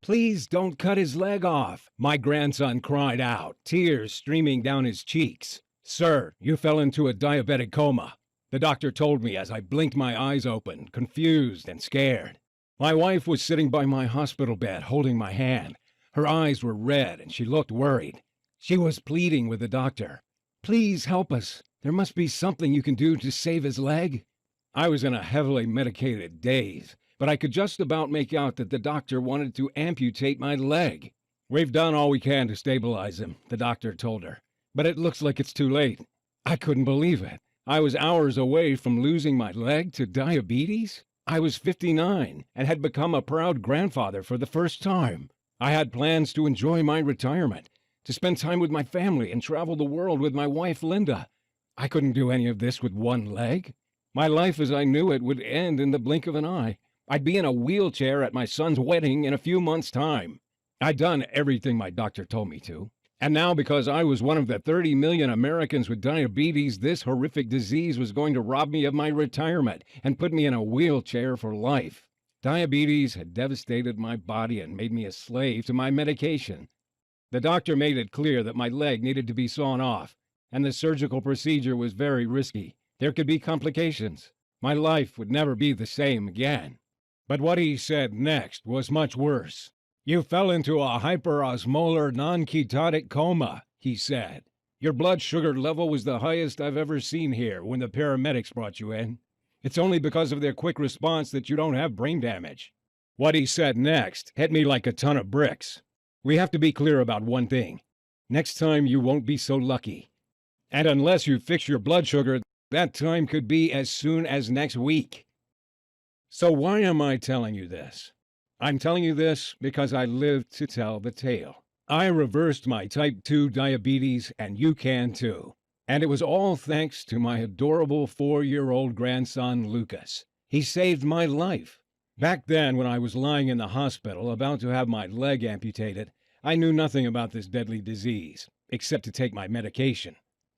Please don't cut his leg off, my grandson cried out, tears streaming down his cheeks. Sir, you fell into a diabetic coma, the doctor told me as I blinked my eyes open, confused and scared. My wife was sitting by my hospital bed, holding my hand. Her eyes were red and she looked worried. She was pleading with the doctor. Please help us. There must be something you can do to save his leg. I was in a heavily medicated daze, but I could just about make out that the doctor wanted to amputate my leg. We've done all we can to stabilize him, the doctor told her, but it looks like it's too late. I couldn't believe it. I was hours away from losing my leg to diabetes. I was 59 and had become a proud grandfather for the first time. I had plans to enjoy my retirement, to spend time with my family and travel the world with my wife, Linda. I couldn't do any of this with one leg. My life as I knew it would end in the blink of an eye. I'd be in a wheelchair at my son's wedding in a few months' time. I'd done everything my doctor told me to. And now, because I was one of the 30 million Americans with diabetes, this horrific disease was going to rob me of my retirement and put me in a wheelchair for life. Diabetes had devastated my body and made me a slave to my medication. The doctor made it clear that my leg needed to be sawn off, and the surgical procedure was very risky. There could be complications. My life would never be the same again. But what he said next was much worse. You fell into a hyperosmolar non-ketotic coma, he said. Your blood sugar level was the highest I've ever seen here when the paramedics brought you in. It's only because of their quick response that you don't have brain damage. What he said next hit me like a ton of bricks. We have to be clear about one thing. Next time you won't be so lucky. And unless you fix your blood sugar, that time could be as soon as next week. So why am I telling you this? I'm telling you this because I lived to tell the tale. I reversed my type 2 diabetes, and you can too. And it was all thanks to my adorable 4-year-old grandson, Lucas. He saved my life. Back then, when I was lying in the hospital about to have my leg amputated, I knew nothing about this deadly disease, except to take my medication.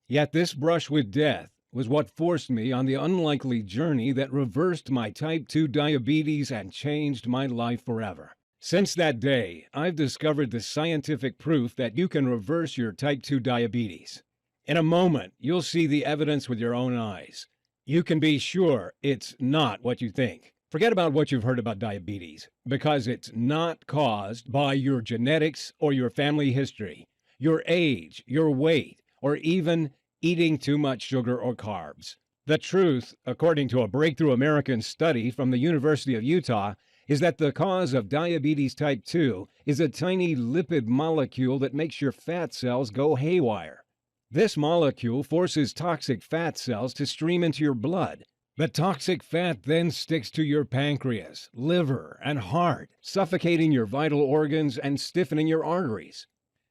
Yet this brush with death was what forced me on the unlikely journey that reversed my type 2 diabetes and changed my life forever. Since that day, I've discovered the scientific proof that you can reverse your type 2 diabetes. In a moment, you'll see the evidence with your own eyes. You can be sure it's not what you think. Forget about what you've heard about diabetes, because it's not caused by your genetics or your family history, your age, your weight, or even eating too much sugar or carbs. The truth, according to a breakthrough American study from the University of Utah, is that the cause of diabetes type 2 is a tiny lipid molecule that makes your fat cells go haywire. This molecule forces toxic fat cells to stream into your blood. The toxic fat then sticks to your pancreas, liver, and heart, suffocating your vital organs and stiffening your arteries.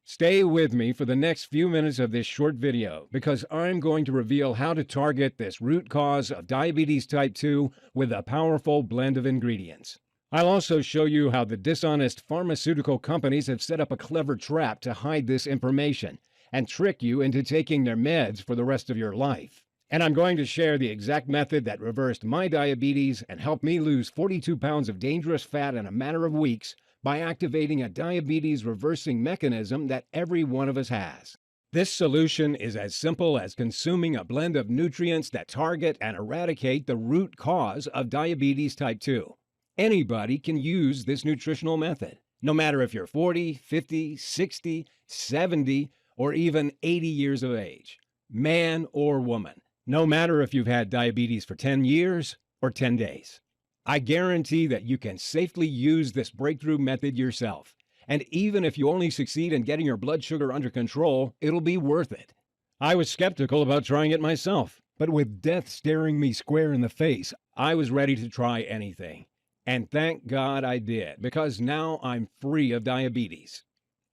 Stay with me for the next few minutes of this short video, because I'm going to reveal how to target this root cause of diabetes type 2 with a powerful blend of ingredients. I'll also show you how the dishonest pharmaceutical companies have set up a clever trap to hide this information and trick you into taking their meds for the rest of your life. And I'm going to share the exact method that reversed my diabetes and helped me lose 42 pounds of dangerous fat in a matter of weeks by activating a diabetes reversing mechanism that every one of us has. This solution is as simple as consuming a blend of nutrients that target and eradicate the root cause of diabetes type 2. Anybody can use this nutritional method, no matter if you're 40, 50, 60, 70, or even 80 years of age, man or woman, no matter if you've had diabetes for 10 years or 10 days. I guarantee that you can safely use this breakthrough method yourself. And even if you only succeed in getting your blood sugar under control, it'll be worth it. I was skeptical about trying it myself, but with death staring me square in the face, I was ready to try anything. And thank God I did, because now I'm free of diabetes.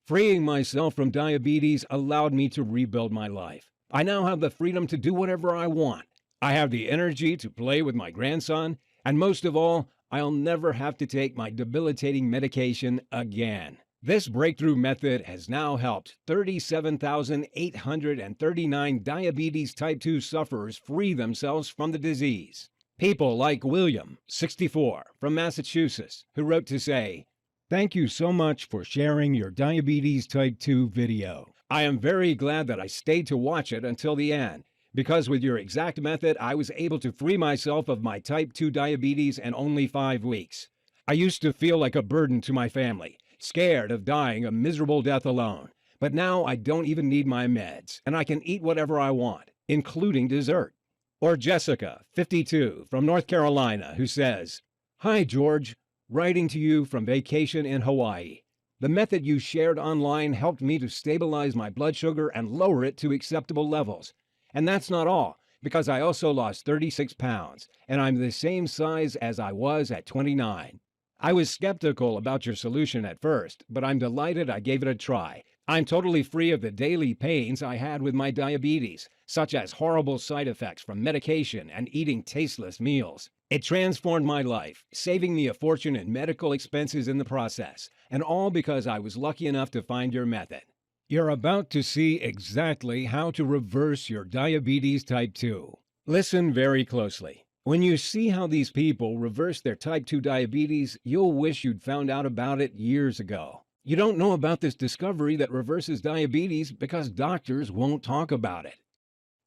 Freeing myself from diabetes allowed me to rebuild my life. I now have the freedom to do whatever I want. I have the energy to play with my grandson, and most of all, I'll never have to take my debilitating medication again. This breakthrough method has now helped 37,839 diabetes type 2 sufferers free themselves from the disease. People like William, 64, from Massachusetts, who wrote to say, Thank you so much for sharing your diabetes type 2 video. I am very glad that I stayed to watch it until the end, because with your exact method, I was able to free myself of my type 2 diabetes in only 5 weeks. I used to feel like a burden to my family, scared of dying a miserable death alone. But now I don't even need my meds, and I can eat whatever I want, including dessert. Or Jessica, 52, from North Carolina, who says, "Hi, George. Writing to you from vacation in Hawaii. The method you shared online helped me to stabilize my blood sugar and lower it to acceptable levels. And that's not all, because I also lost 36 pounds, and I'm the same size as I was at 29. I was skeptical about your solution at first, but I'm delighted I gave it a try. I'm totally free of the daily pains I had with my diabetes, such as horrible side effects from medication and eating tasteless meals. It transformed my life, saving me a fortune in medical expenses in the process, and all because I was lucky enough to find your method." You're about to see exactly how to reverse your diabetes type 2. Listen very closely. When you see how these people reverse their type 2 diabetes, you'll wish you'd found out about it years ago. You don't know about this discovery that reverses diabetes because doctors won't talk about it.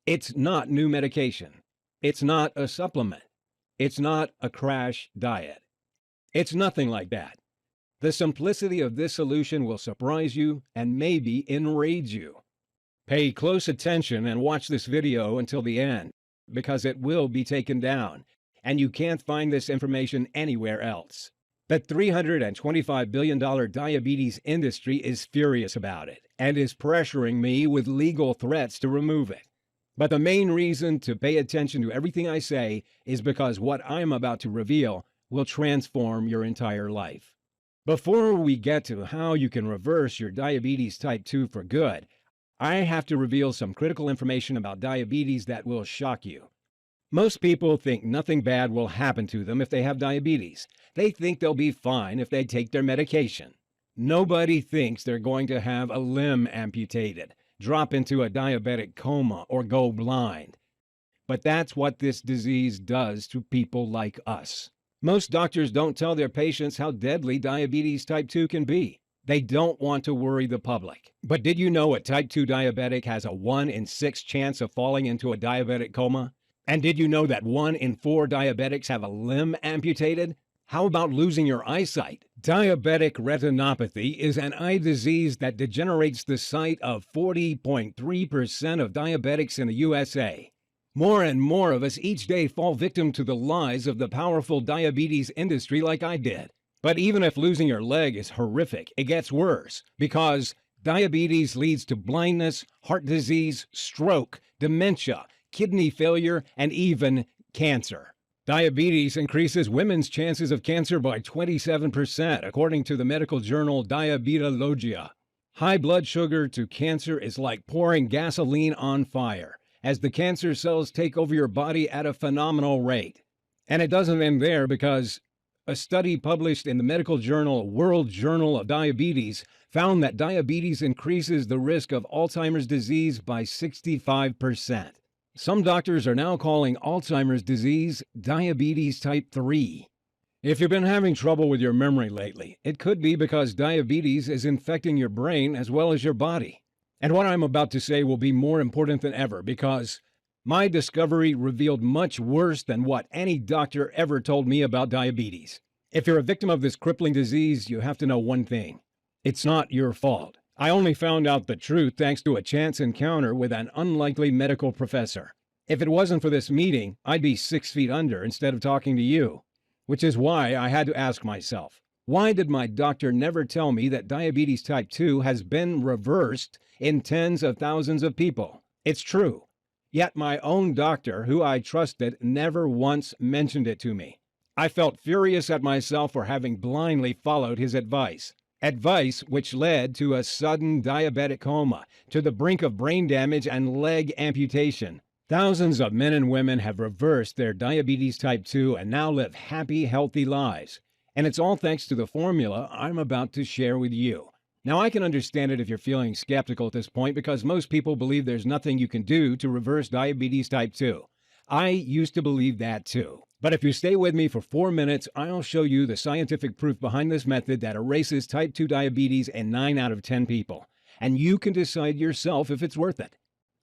It's not new medication. It's not a supplement. It's not a crash diet. It's nothing like that. The simplicity of this solution will surprise you and maybe enrage you. Pay close attention and watch this video until the end, because it will be taken down, and you can't find this information anywhere else. The $325 billion diabetes industry is furious about it and is pressuring me with legal threats to remove it. But the main reason to pay attention to everything I say is because what I'm about to reveal will transform your entire life. Before we get to how you can reverse your diabetes type 2 for good, I have to reveal some critical information about diabetes that will shock you. Most people think nothing bad will happen to them if they have diabetes. They think they'll be fine if they take their medication. Nobody thinks they're going to have a limb amputated, drop into a diabetic coma, or go blind. But that's what this disease does to people like us. Most doctors don't tell their patients how deadly diabetes type 2 can be. They don't want to worry the public. But did you know a type 2 diabetic has a 1 in 6 chance of falling into a diabetic coma? And did you know that 1 in 4 diabetics have a limb amputated? How about losing your eyesight? Diabetic retinopathy is an eye disease that degenerates the sight of 40.3% of diabetics in the USA. More and more of us each day fall victim to the lies of the powerful diabetes industry like I did. But even if losing your leg is horrific, it gets worse, because diabetes leads to blindness, heart disease, stroke, dementia, kidney failure, and even cancer. Diabetes increases women's chances of cancer by 27%, according to the medical journal Diabetologia. High blood sugar to cancer is like pouring gasoline on fire, as the cancer cells take over your body at a phenomenal rate. And it doesn't end there, because a study published in the medical journal World Journal of Diabetes found that diabetes increases the risk of Alzheimer's disease by 65%. Some doctors are now calling Alzheimer's disease diabetes type 3. If you've been having trouble with your memory lately, it could be because diabetes is infecting your brain as well as your body. And what I'm about to say will be more important than ever, because my discovery revealed much worse than what any doctor ever told me about diabetes. If you're a victim of this crippling disease, you have to know one thing. It's not your fault. I only found out the truth thanks to a chance encounter with an unlikely medical professor. If it wasn't for this meeting, I'd be 6 feet under instead of talking to you. Which is why I had to ask myself, why did my doctor never tell me that diabetes type 2 has been reversed in tens of thousands of people? It's true. Yet my own doctor, who I trusted, never once mentioned it to me. I felt furious at myself for having blindly followed his advice. Advice which led to a sudden diabetic coma, to the brink of brain damage and leg amputation. Thousands of men and women have reversed their diabetes type 2 and now live happy, healthy lives. And it's all thanks to the formula I'm about to share with you. Now, I can understand it if you're feeling skeptical at this point, because most people believe there's nothing you can do to reverse diabetes type 2. I used to believe that too. But if you stay with me for 4 minutes, I'll show you the scientific proof behind this method that erases type 2 diabetes in 9 out of 10 people. And you can decide yourself if it's worth it.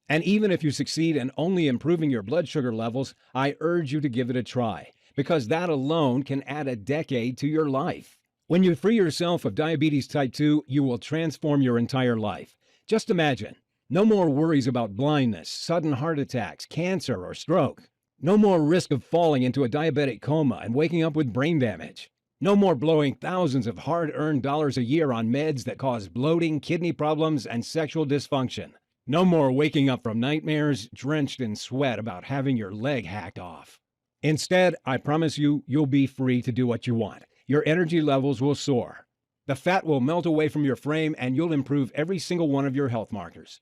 And even if you succeed in only improving your blood sugar levels, I urge you to give it a try, because that alone can add a decade to your life. When you free yourself of diabetes type 2, you will transform your entire life. Just imagine, no more worries about blindness, sudden heart attacks, cancer, or stroke. No more risk of falling into a diabetic coma and waking up with brain damage. No more blowing thousands of hard-earned dollars a year on meds that cause bloating, kidney problems, and sexual dysfunction. No more waking up from nightmares drenched in sweat about having your leg hacked off. Instead, I promise you, you'll be free to do what you want. Your energy levels will soar. The fat will melt away from your frame, and you'll improve every single one of your health markers.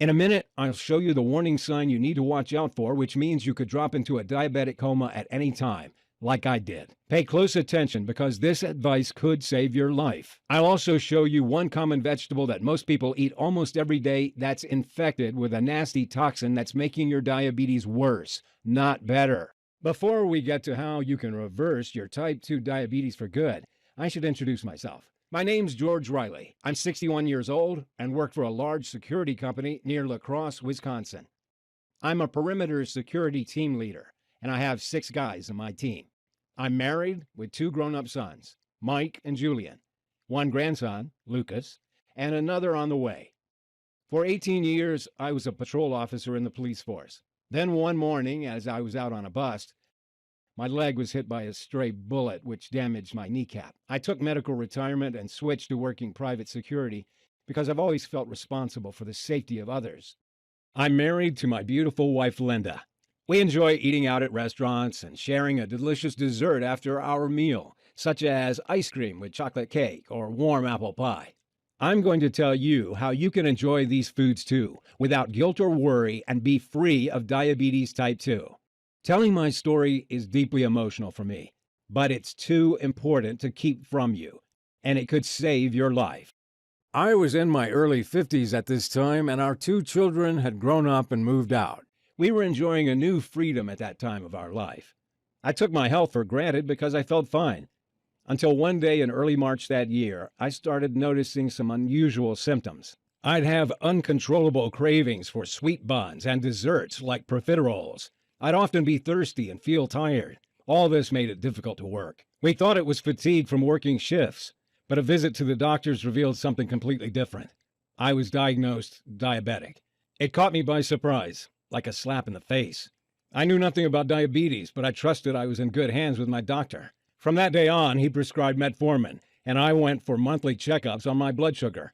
In a minute, I'll show you the warning sign you need to watch out for, which means you could drop into a diabetic coma at any time, like I did. Pay close attention because this advice could save your life. I'll also show you one common vegetable that most people eat almost every day that's infected with a nasty toxin that's making your diabetes worse, not better. Before we get to how you can reverse your type 2 diabetes for good, I should introduce myself. My name's George Riley. I'm 61 years old and work for a large security company near La Crosse, Wisconsin. I'm a perimeter security team leader, and I have 6 guys on my team. I'm married with 2 grown-up sons, Mike and Julian, 1 grandson, Lucas, and another on the way. For 18 years, I was a patrol officer in the police force. Then one morning, as I was out on a bust, my leg was hit by a stray bullet, which damaged my kneecap. I took medical retirement and switched to working private security because I've always felt responsible for the safety of others. I'm married to my beautiful wife, Linda. We enjoy eating out at restaurants and sharing a delicious dessert after our meal, such as ice cream with chocolate cake or warm apple pie. I'm going to tell you how you can enjoy these foods too, without guilt or worry, and be free of diabetes type 2. Telling my story is deeply emotional for me, but it's too important to keep from you, and it could save your life. I was in my early 50s at this time, and our 2 children had grown up and moved out. We were enjoying a new freedom at that time of our life. I took my health for granted because I felt fine. Until one day in early March that year, I started noticing some unusual symptoms. I'd have uncontrollable cravings for sweet buns and desserts like profiteroles. I'd often be thirsty and feel tired. All this made it difficult to work. We thought it was fatigue from working shifts, but a visit to the doctors revealed something completely different. I was diagnosed diabetic. It caught me by surprise, like a slap in the face. I knew nothing about diabetes, but I trusted I was in good hands with my doctor. From that day on, he prescribed metformin, and I went for monthly checkups on my blood sugar.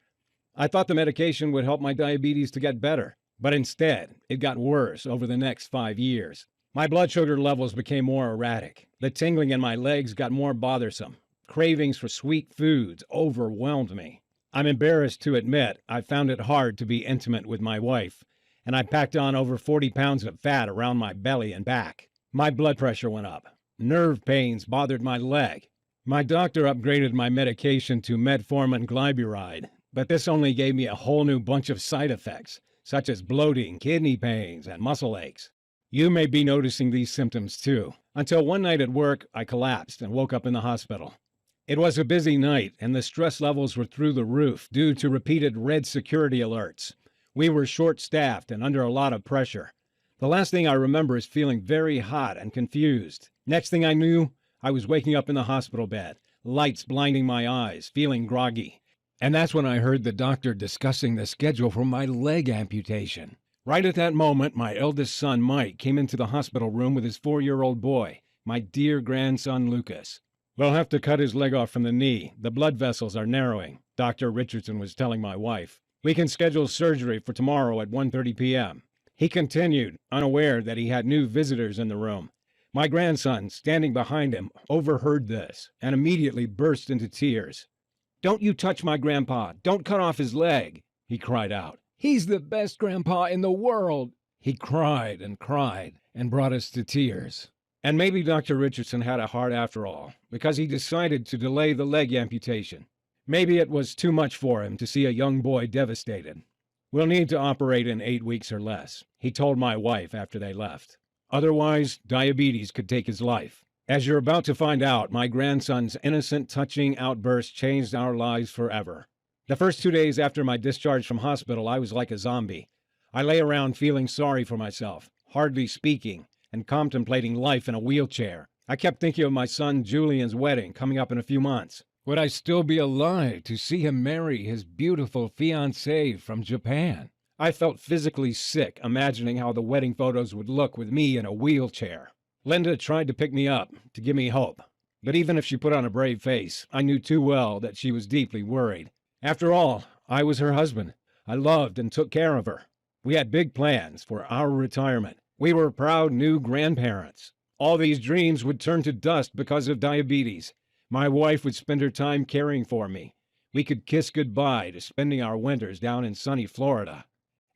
I thought the medication would help my diabetes to get better. But instead, it got worse over the next 5 years. My blood sugar levels became more erratic. The tingling in my legs got more bothersome. Cravings for sweet foods overwhelmed me. I'm embarrassed to admit I found it hard to be intimate with my wife, and I packed on over 40 pounds of fat around my belly and back. My blood pressure went up. Nerve pains bothered my leg. My doctor upgraded my medication to metformin glyburide, but this only gave me a whole new bunch of side effects, such as bloating, kidney pains, and muscle aches. You may be noticing these symptoms too. Until one night at work, I collapsed and woke up in the hospital. It was a busy night, and the stress levels were through the roof due to repeated red security alerts. We were short-staffed and under a lot of pressure. The last thing I remember is feeling very hot and confused. Next thing I knew, I was waking up in the hospital bed, lights blinding my eyes, feeling groggy. And that's when I heard the doctor discussing the schedule for my leg amputation. Right at that moment, my eldest son, Mike, came into the hospital room with his 4-year-old boy, my dear grandson, Lucas. We'll have to cut his leg off from the knee. The blood vessels are narrowing, Dr. Richardson was telling my wife. We can schedule surgery for tomorrow at 1:30 p.m. He continued, unaware that he had new visitors in the room. My grandson, standing behind him, overheard this and immediately burst into tears. "Don't you touch my grandpa. Don't cut off his leg," he cried out. "He's the best grandpa in the world." He cried and brought us to tears. And maybe Dr. Richardson had a heart after all, because he decided to delay the leg amputation. Maybe it was too much for him to see a young boy devastated. "We'll need to operate in 8 weeks or less," he told my wife after they left. Otherwise, diabetes could take his life. As you're about to find out, my grandson's innocent, touching outburst changed our lives forever. The first 2 days after my discharge from hospital, I was like a zombie. I lay around feeling sorry for myself, hardly speaking, and contemplating life in a wheelchair. I kept thinking of my son Julian's wedding coming up in a few months. Would I still be alive to see him marry his beautiful fiancée from Japan? I felt physically sick imagining how the wedding photos would look with me in a wheelchair. Linda tried to pick me up, to give me hope. But even if she put on a brave face, I knew too well that she was deeply worried. After all, I was her husband. I loved and took care of her. We had big plans for our retirement. We were proud new grandparents. All these dreams would turn to dust because of diabetes. My wife would spend her time caring for me. We could kiss goodbye to spending our winters down in sunny Florida.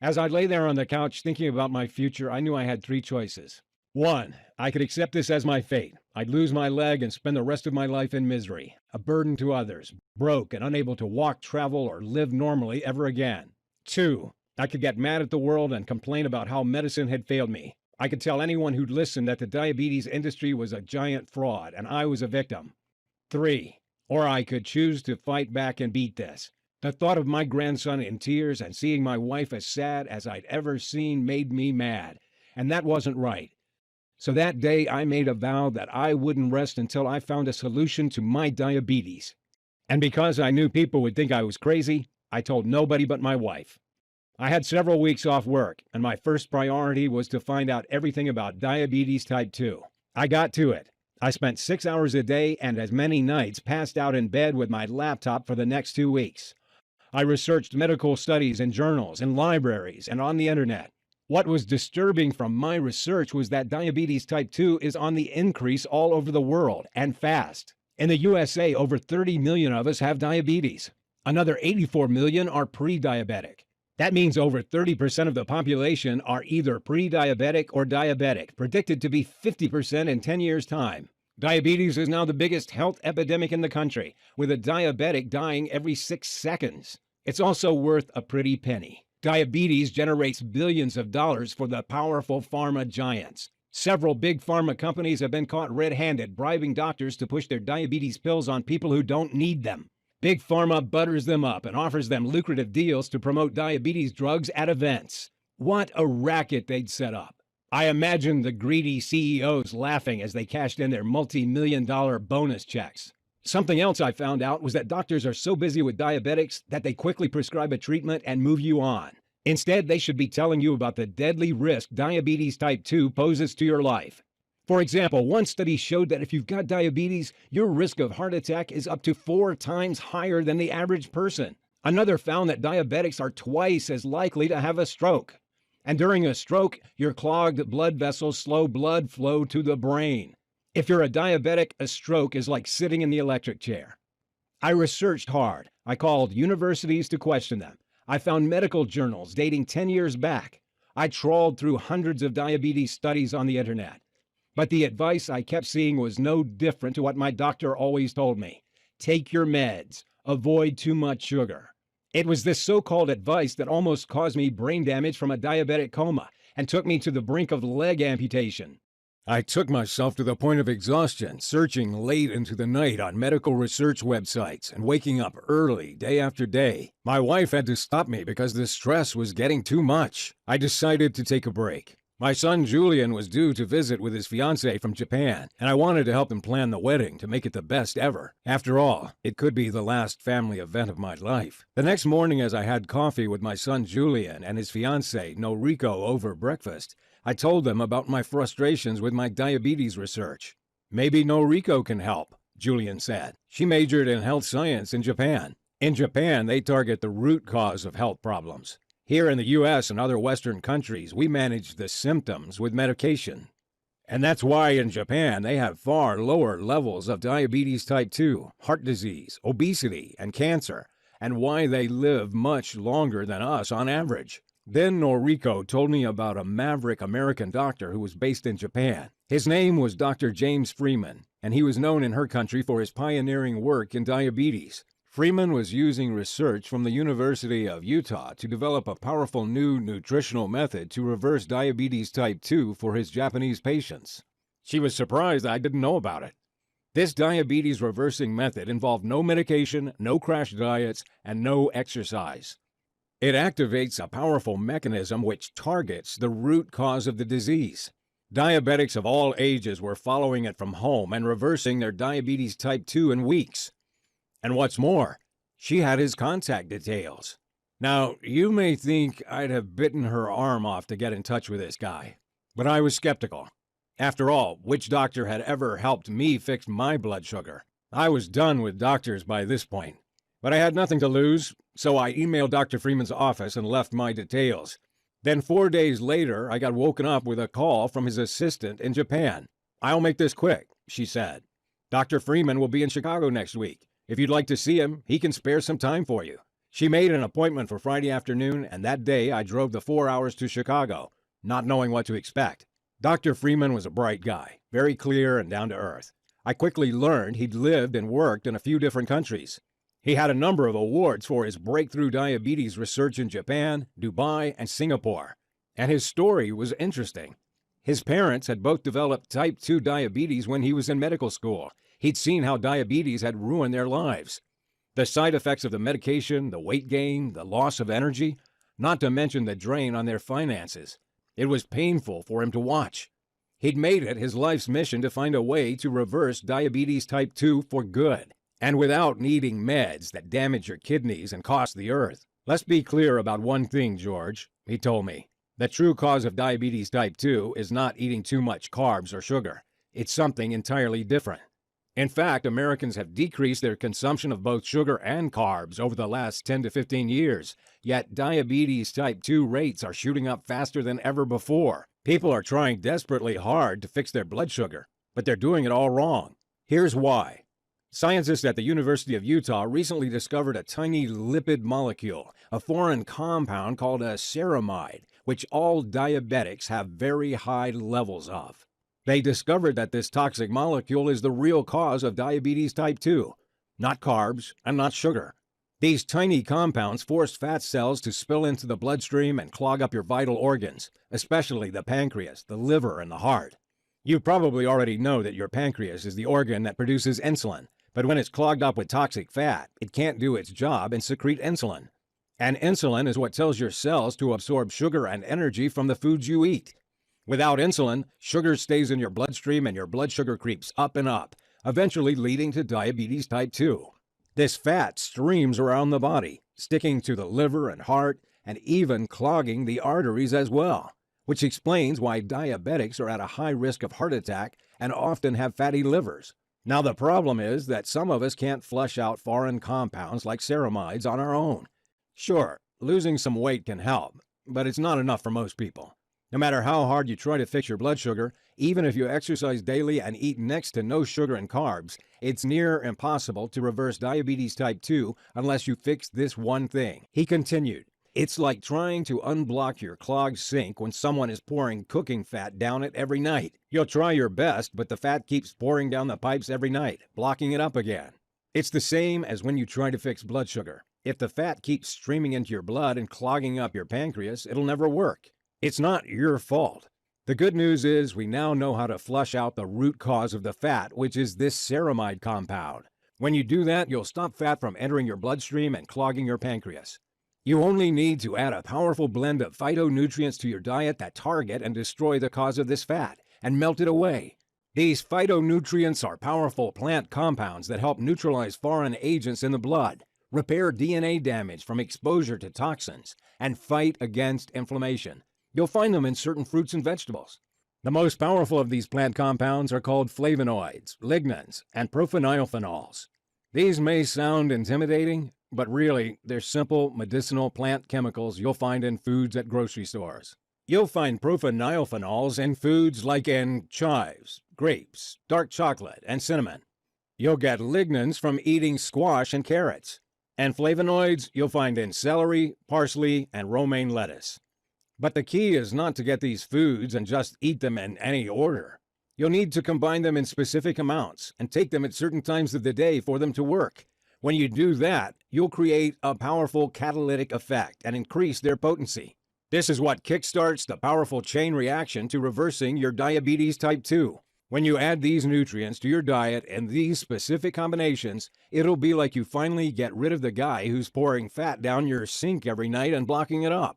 As I lay there on the couch thinking about my future, I knew I had 3 choices. 1, I could accept this as my fate. I'd lose my leg and spend the rest of my life in misery, a burden to others, broke and unable to walk, travel, or live normally ever again. 2, I could get mad at the world and complain about how medicine had failed me. I could tell anyone who'd listen that the diabetes industry was a giant fraud and I was a victim. 3, or I could choose to fight back and beat this. The thought of my grandson in tears and seeing my wife as sad as I'd ever seen made me mad, and that wasn't right. So that day I made a vow that I wouldn't rest until I found a solution to my diabetes. And because I knew people would think I was crazy, I told nobody but my wife. I had several weeks off work, and my first priority was to find out everything about diabetes type 2. I got to it. I spent 6 hours a day and as many nights passed out in bed with my laptop for the next 2 weeks. I researched medical studies in journals, in libraries, and on the internet. What was disturbing from my research was that diabetes type 2 is on the increase all over the world, and fast. In the USA, over 30 million of us have diabetes. Another 84 million are pre-diabetic. That means over 30% of the population are either pre-diabetic or diabetic, predicted to be 50% in 10 years' time. Diabetes is now the biggest health epidemic in the country, with a diabetic dying every 6 seconds. It's also worth a pretty penny. Diabetes generates billions of dollars for the powerful pharma giants. Several big pharma companies have been caught red-handed bribing doctors to push their diabetes pills on people who don't need them. Big pharma butters them up and offers them lucrative deals to promote diabetes drugs at events. What a racket they'd set up. I imagine the greedy CEOs laughing as they cashed in their multi-million-dollar bonus checks. Something else I found out was that doctors are so busy with diabetics that they quickly prescribe a treatment and move you on. Instead, they should be telling you about the deadly risk diabetes type 2 poses to your life. For example, one study showed that if you've got diabetes, your risk of heart attack is up to 4 times higher than the average person. Another found that diabetics are twice as likely to have a stroke. And during a stroke, your clogged blood vessels slow blood flow to the brain. If you're a diabetic, a stroke is like sitting in the electric chair. I researched hard. I called universities to question them. I found medical journals dating 10 years back. I trawled through hundreds of diabetes studies on the internet. But the advice I kept seeing was no different to what my doctor always told me. Take your meds. Avoid too much sugar. It was this so-called advice that almost caused me brain damage from a diabetic coma and took me to the brink of leg amputation. I took myself to the point of exhaustion, searching late into the night on medical research websites and waking up early day after day. My wife had to stop me because the stress was getting too much. I decided to take a break. My son Julian was due to visit with his fiancée from Japan, and I wanted to help him plan the wedding to make it the best ever. After all, it could be the last family event of my life. The next morning, as I had coffee with my son Julian and his fiancée Noriko over breakfast, I told them about my frustrations with my diabetes research. Maybe Noriko can help, Julian said. She majored in health science in Japan. In Japan, they target the root cause of health problems. Here in the U.S. and other Western countries, we manage the symptoms with medication. And that's why in Japan, they have far lower levels of diabetes type 2, heart disease, obesity, and cancer, and why they live much longer than us on average. Then Noriko told me about a maverick American doctor who was based in Japan. His name was Dr. James Freeman, and he was known in her country for his pioneering work in diabetes. Freeman was using research from the University of Utah to develop a powerful new nutritional method to reverse diabetes type 2 for his Japanese patients. She was surprised I didn't know about it. This diabetes reversing method involved no medication, no crash diets, and no exercise. It activates a powerful mechanism which targets the root cause of the disease. Diabetics of all ages were following it from home and reversing their diabetes type 2 in weeks. And what's more, she had his contact details. Now, you may think I'd have bitten her arm off to get in touch with this guy, but I was skeptical. After all, which doctor had ever helped me fix my blood sugar? I was done with doctors by this point. But I had nothing to lose, so I emailed Dr. Freeman's office and left my details. Then 4 days later, I got woken up with a call from his assistant in Japan. "I'll make this quick," she said. "Dr. Freeman will be in Chicago next week. If you'd like to see him, he can spare some time for you." She made an appointment for Friday afternoon, and that day I drove the 4 hours to Chicago, not knowing what to expect. Dr. Freeman was a bright guy, very clear and down to earth. I quickly learned he'd lived and worked in a few different countries. He had a number of awards for his breakthrough diabetes research in Japan, Dubai, and Singapore. And his story was interesting. His parents had both developed type 2 diabetes when he was in medical school. He'd seen how diabetes had ruined their lives. The side effects of the medication, the weight gain, the loss of energy, not to mention the drain on their finances. It was painful for him to watch. He'd made it his life's mission to find a way to reverse diabetes type 2 for good, and without needing meds that damage your kidneys and cost the earth. "Let's be clear about one thing, George," he told me. "The true cause of diabetes type 2 is not eating too much carbs or sugar. It's something entirely different. In fact, Americans have decreased their consumption of both sugar and carbs over the last 10 to 15 years, yet diabetes type 2 rates are shooting up faster than ever before. People are trying desperately hard to fix their blood sugar, but they're doing it all wrong. Here's why. Scientists at the University of Utah recently discovered a tiny lipid molecule, a foreign compound called a ceramide, which all diabetics have very high levels of. They discovered that this toxic molecule is the real cause of diabetes type 2, not carbs and not sugar. These tiny compounds force fat cells to spill into the bloodstream and clog up your vital organs, especially the pancreas, the liver, and the heart. You probably already know that your pancreas is the organ that produces insulin, but when it's clogged up with toxic fat, it can't do its job and secrete insulin. And insulin is what tells your cells to absorb sugar and energy from the foods you eat. Without insulin, sugar stays in your bloodstream and your blood sugar creeps up and up, eventually leading to diabetes type 2. This fat streams around the body, sticking to the liver and heart, and even clogging the arteries as well, which explains why diabetics are at a high risk of heart attack and often have fatty livers. Now the problem is that some of us can't flush out foreign compounds like ceramides on our own. Sure, losing some weight can help, but it's not enough for most people. No matter how hard you try to fix your blood sugar, even if you exercise daily and eat next to no sugar and carbs, it's near impossible to reverse diabetes type 2 unless you fix this one thing. He continued, "It's like trying to unblock your clogged sink when someone is pouring cooking fat down it every night. You'll try your best, but the fat keeps pouring down the pipes every night, blocking it up again. It's the same as when you try to fix blood sugar. If the fat keeps streaming into your blood and clogging up your pancreas, it'll never work. It's not your fault. The good news is we now know how to flush out the root cause of the fat, which is this ceramide compound. When you do that, you'll stop fat from entering your bloodstream and clogging your pancreas. You only need to add a powerful blend of phytonutrients to your diet that target and destroy the cause of this fat and melt it away. These phytonutrients are powerful plant compounds that help neutralize foreign agents in the blood, repair DNA damage from exposure to toxins, and fight against inflammation. You'll find them in certain fruits and vegetables. The most powerful of these plant compounds are called flavonoids, lignans, and prophenols. These may sound intimidating, but really, they're simple medicinal plant chemicals you'll find in foods at grocery stores. You'll find prophenols in foods like in chives, grapes, dark chocolate, and cinnamon. You'll get lignans from eating squash and carrots. And flavonoids you'll find in celery, parsley, and romaine lettuce. But the key is not to get these foods and just eat them in any order. You'll need to combine them in specific amounts and take them at certain times of the day for them to work. When you do that, you'll create a powerful catalytic effect and increase their potency. This is what kickstarts the powerful chain reaction to reversing your diabetes type 2. When you add these nutrients to your diet in these specific combinations, it'll be like you finally get rid of the guy who's pouring fat down your sink every night and blocking it up.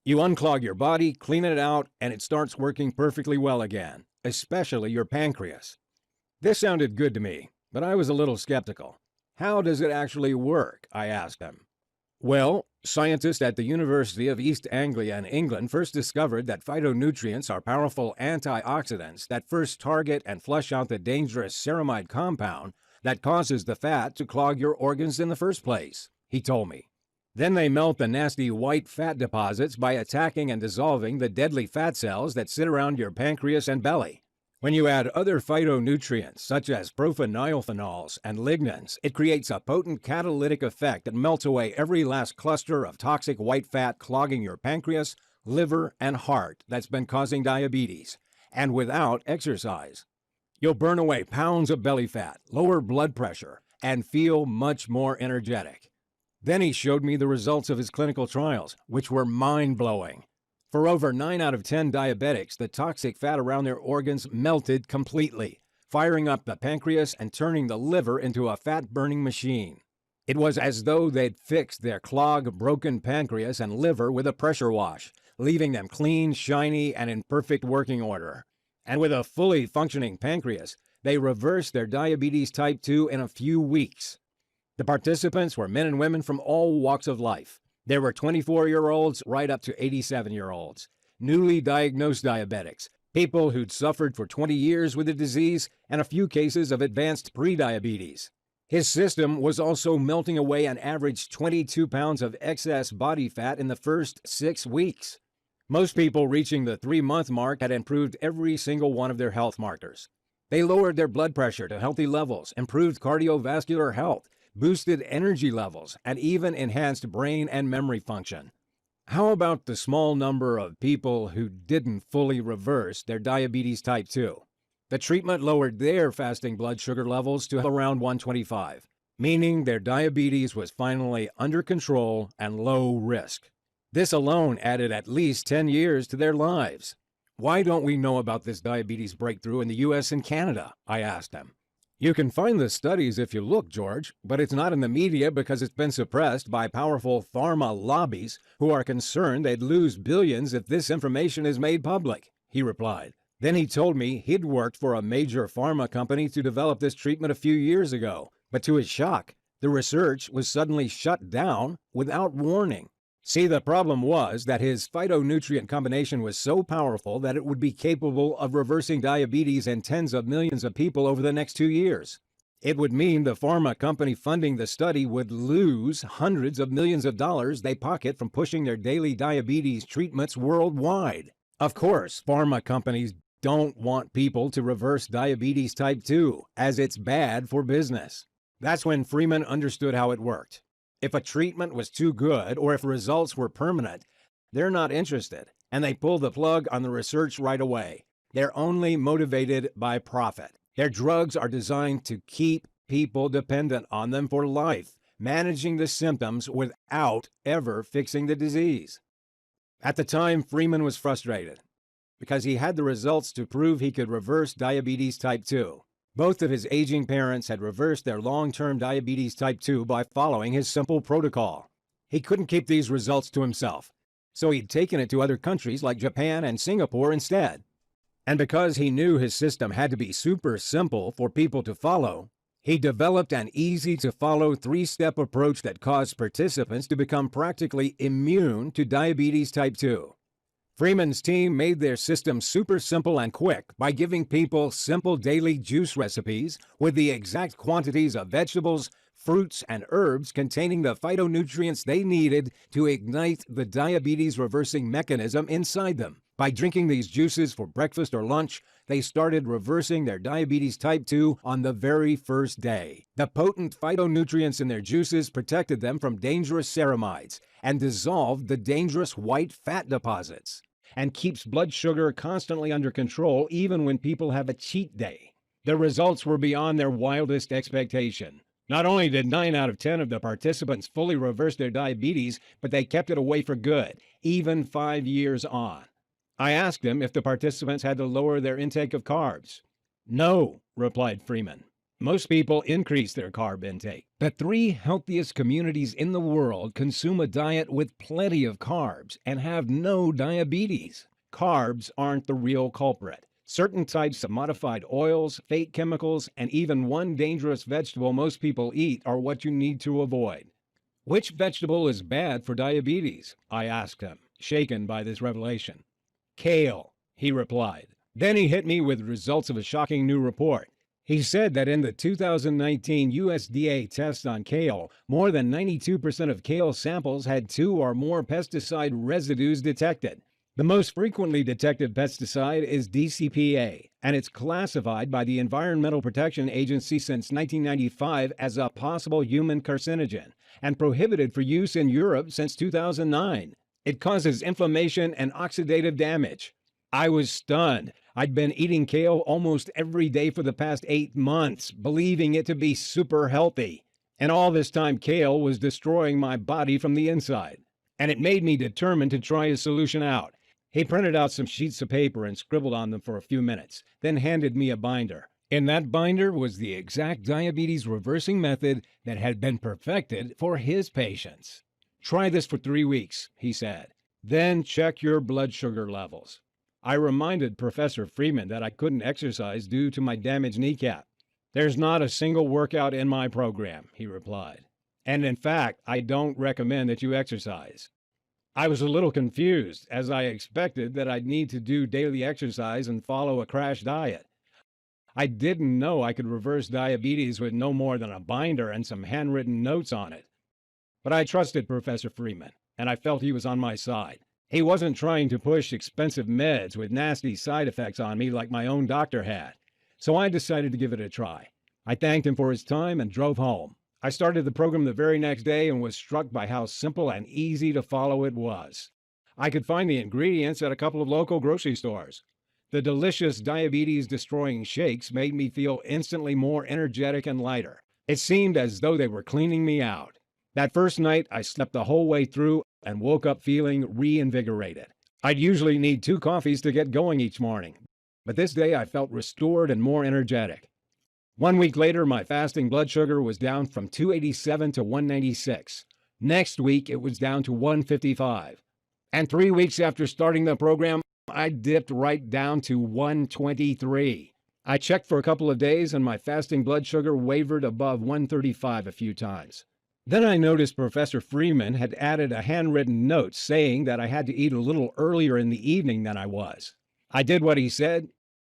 You unclog your body, clean it out, and it starts working perfectly well again, especially your pancreas. This sounded good to me, but I was a little skeptical. How does it actually work? I asked him. Well, scientists at the University of East Anglia in England first discovered that phytonutrients are powerful antioxidants that first target and flush out the dangerous ceramide compound that causes the fat to clog your organs in the first place, he told me. Then they melt the nasty white fat deposits by attacking and dissolving the deadly fat cells that sit around your pancreas and belly. When you add other phytonutrients, such as profenylphenols and lignans, it creates a potent catalytic effect that melts away every last cluster of toxic white fat clogging your pancreas, liver, and heart that's been causing diabetes, and without exercise. You'll burn away pounds of belly fat, lower blood pressure, and feel much more energetic. Then he showed me the results of his clinical trials, which were mind-blowing. For over 9 out of 10 diabetics, the toxic fat around their organs melted completely, firing up the pancreas and turning the liver into a fat-burning machine. It was as though they'd fixed their clogged, broken pancreas and liver with a pressure wash, leaving them clean, shiny, and in perfect working order. And with a fully functioning pancreas, they reversed their diabetes type 2 in a few weeks. The participants were men and women from all walks of life. There were 24-year-olds right up to 87-year-olds, newly diagnosed diabetics, people who'd suffered for 20 years with the disease, and a few cases of advanced prediabetes. His system was also melting away an average 22 pounds of excess body fat in the first 6 weeks. Most people reaching the 3-month mark had improved every single one of their health markers. They lowered their blood pressure to healthy levels, improved cardiovascular health, boosted energy levels, and even enhanced brain and memory function. How about the small number of people who didn't fully reverse their diabetes type 2? The treatment lowered their fasting blood sugar levels to around 125, meaning their diabetes was finally under control and low risk. This alone added at least 10 years to their lives. Why don't we know about this diabetes breakthrough in the US and Canada? I asked him. You can find the studies if you look, George, but it's not in the media because it's been suppressed by powerful pharma lobbies who are concerned they'd lose billions if this information is made public, he replied. Then he told me he'd worked for a major pharma company to develop this treatment a few years ago, but to his shock, the research was suddenly shut down without warning. See, the problem was that his phytonutrient combination was so powerful that it would be capable of reversing diabetes in tens of millions of people over the next 2 years. It would mean the pharma company funding the study would lose hundreds of millions of dollars they pocket from pushing their daily diabetes treatments worldwide. Of course, pharma companies don't want people to reverse diabetes type 2, as it's bad for business. That's when Freeman understood how it worked. If a treatment was too good or if results were permanent, they're not interested, and they pull the plug on the research right away. They're only motivated by profit. Their drugs are designed to keep people dependent on them for life, managing the symptoms without ever fixing the disease. At the time, Freeman was frustrated because he had the results to prove he could reverse diabetes type 2. Both of his aging parents had reversed their long-term diabetes type 2 by following his simple protocol. He couldn't keep these results to himself, so he'd taken it to other countries like Japan and Singapore instead. And because he knew his system had to be super simple for people to follow, he developed an easy-to-follow 3-step approach that caused participants to become practically immune to diabetes type 2. Freeman's team made their system super simple and quick by giving people simple daily juice recipes with the exact quantities of vegetables, fruits, and herbs containing the phytonutrients they needed to ignite the diabetes-reversing mechanism inside them. By drinking these juices for breakfast or lunch, they started reversing their diabetes type 2 on the very first day. The potent phytonutrients in their juices protected them from dangerous ceramides and dissolved the dangerous white fat deposits, and keeps blood sugar constantly under control even when people have a cheat day. The results were beyond their wildest expectation. Not only did 9 out of 10 of the participants fully reverse their diabetes, but they kept it away for good, even 5 years on. I asked them if the participants had to lower their intake of carbs. No, replied Freeman. Most people increase their carb intake. The 3 healthiest communities in the world consume a diet with plenty of carbs and have no diabetes. Carbs aren't the real culprit. Certain types of modified oils, fake chemicals, and even one dangerous vegetable most people eat are what you need to avoid. Which vegetable is bad for diabetes? I asked him, shaken by this revelation. Kale, he replied. Then he hit me with results of a shocking new report. He said that in the 2019 USDA test on kale, more than 92% of kale samples had 2 or more pesticide residues detected. The most frequently detected pesticide is DCPA, and it's classified by the Environmental Protection Agency since 1995 as a possible human carcinogen, and prohibited for use in Europe since 2009. It causes inflammation and oxidative damage. I was stunned. I'd been eating kale almost every day for the past 8 months, believing it to be super healthy. And all this time, kale was destroying my body from the inside. And it made me determined to try a solution out. He printed out some sheets of paper and scribbled on them for a few minutes, then handed me a binder. In that binder was the exact diabetes reversing method that had been perfected for his patients. Try this for 3 weeks, he said. Then check your blood sugar levels. I reminded Professor Freeman that I couldn't exercise due to my damaged kneecap. There's not a single workout in my program, he replied. And in fact, I don't recommend that you exercise. I was a little confused, as I expected that I'd need to do daily exercise and follow a crash diet. I didn't know I could reverse diabetes with no more than a binder and some handwritten notes on it. But I trusted Professor Freeman, and I felt he was on my side. He wasn't trying to push expensive meds with nasty side effects on me like my own doctor had. So I decided to give it a try. I thanked him for his time and drove home. I started the program the very next day and was struck by how simple and easy to follow it was. I could find the ingredients at a couple of local grocery stores. The delicious diabetes-destroying shakes made me feel instantly more energetic and lighter. It seemed as though they were cleaning me out. That first night, I slept the whole way through and woke up feeling reinvigorated. I'd usually need 2 coffees to get going each morning, but this day I felt restored and more energetic. 1 week later, my fasting blood sugar was down from 287 to 196. Next week, it was down to 155. And 3 weeks after starting the program, I dipped right down to 123. I checked for a couple of days and my fasting blood sugar wavered above 135 a few times. Then I noticed Professor Freeman had added a handwritten note saying that I had to eat a little earlier in the evening than I was. I did what he said,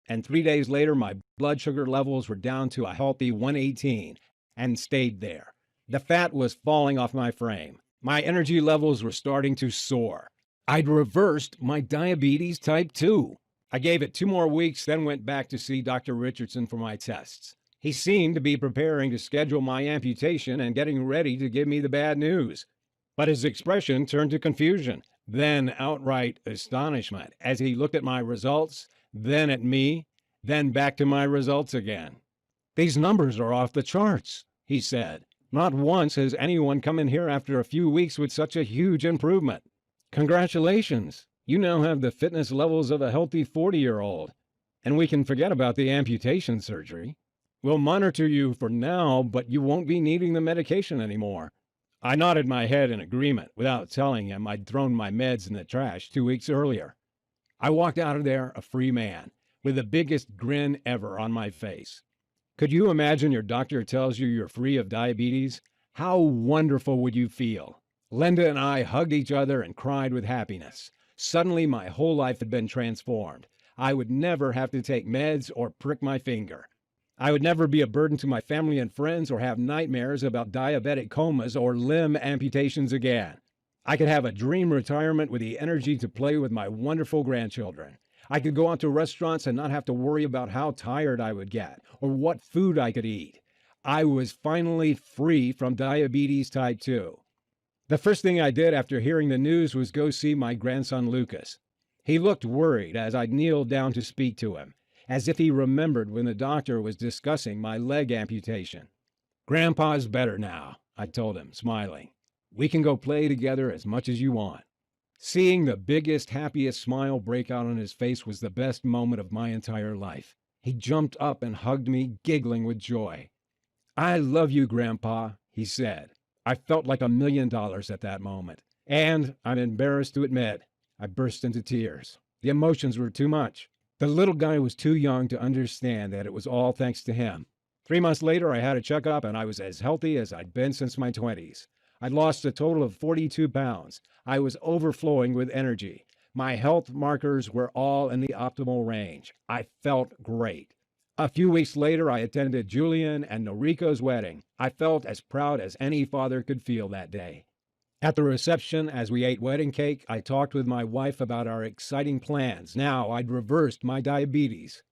and 3 days later my blood sugar levels were down to a healthy 118 and stayed there. The fat was falling off my frame. My energy levels were starting to soar. I'd reversed my diabetes type 2. I gave it 2 more weeks, then went back to see Dr. Richardson for my tests. He seemed to be preparing to schedule my amputation and getting ready to give me the bad news. But his expression turned to confusion, then outright astonishment as he looked at my results, then at me, then back to my results again. "These numbers are off the charts," he said. "Not once has anyone come in here after a few weeks with such a huge improvement. Congratulations, you now have the fitness levels of a healthy 40-year-old, and we can forget about the amputation surgery. We'll monitor you for now, but you won't be needing the medication anymore." I nodded my head in agreement without telling him I'd thrown my meds in the trash 2 weeks earlier. I walked out of there a free man, with the biggest grin ever on my face. Could you imagine your doctor tells you you're free of diabetes? How wonderful would you feel? Linda and I hugged each other and cried with happiness. Suddenly, my whole life had been transformed. I would never have to take meds or prick my finger. I would never be a burden to my family and friends or have nightmares about diabetic comas or limb amputations again. I could have a dream retirement with the energy to play with my wonderful grandchildren. I could go out to restaurants and not have to worry about how tired I would get or what food I could eat. I was finally free from diabetes type 2. The first thing I did after hearing the news was go see my grandson Lucas. He looked worried as I kneeled down to speak to him, as if he remembered when the doctor was discussing my leg amputation. Grandpa's better now, I told him, smiling. We can go play together as much as you want. Seeing the biggest, happiest smile break out on his face was the best moment of my entire life. He jumped up and hugged me, giggling with joy. I love you, Grandpa, he said. I felt like $1,000,000 at that moment. And, I'm embarrassed to admit, I burst into tears. The emotions were too much. The little guy was too young to understand that it was all thanks to him. 3 months later, I had a checkup and I was as healthy as I'd been since my 20s. I'd lost a total of 42 pounds. I was overflowing with energy. My health markers were all in the optimal range. I felt great. A few weeks later, I attended Julian and Noriko's wedding. I felt as proud as any father could feel that day. At the reception, as we ate wedding cake, I talked with my wife about our exciting plans. Now I'd reversed my diabetes.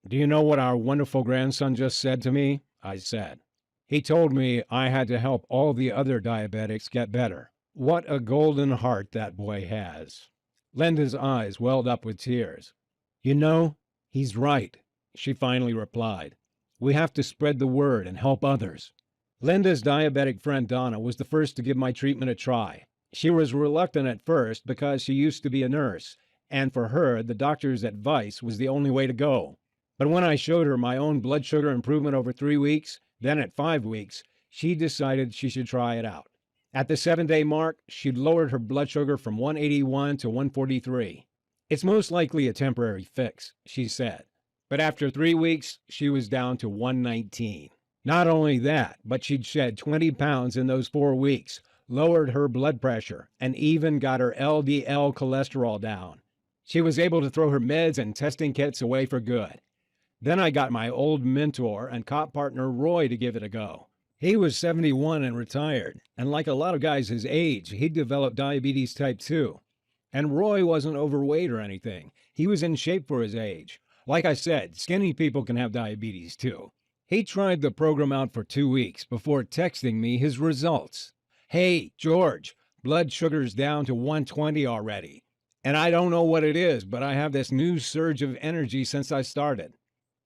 Do you know what our wonderful grandson just said to me? I said. He told me I had to help all the other diabetics get better. What a golden heart that boy has. Linda's eyes welled up with tears. You know, he's right, she finally replied. We have to spread the word and help others. Linda's diabetic friend Donna was the first to give my treatment a try. She was reluctant at first because she used to be a nurse, and for her, the doctor's advice was the only way to go. But when I showed her my own blood sugar improvement over 3 weeks, then at 5 weeks, she decided she should try it out. At the 7-day mark, she'd lowered her blood sugar from 181 to 143. It's most likely a temporary fix, she said. But after 3 weeks, she was down to 119. Not only that, but she'd shed 20 pounds in those 4 weeks, lowered her blood pressure, and even got her LDL cholesterol down. She was able to throw her meds and testing kits away for good. Then I got my old mentor and cop partner Roy to give it a go. He was 71 and retired, and like a lot of guys his age, he'd developed diabetes type 2. And Roy wasn't overweight or anything. He was in shape for his age. Like I said, skinny people can have diabetes too. He tried the program out for 2 weeks before texting me his results. Hey, George, blood sugar's down to 120 already. And I don't know what it is, but I have this new surge of energy since I started.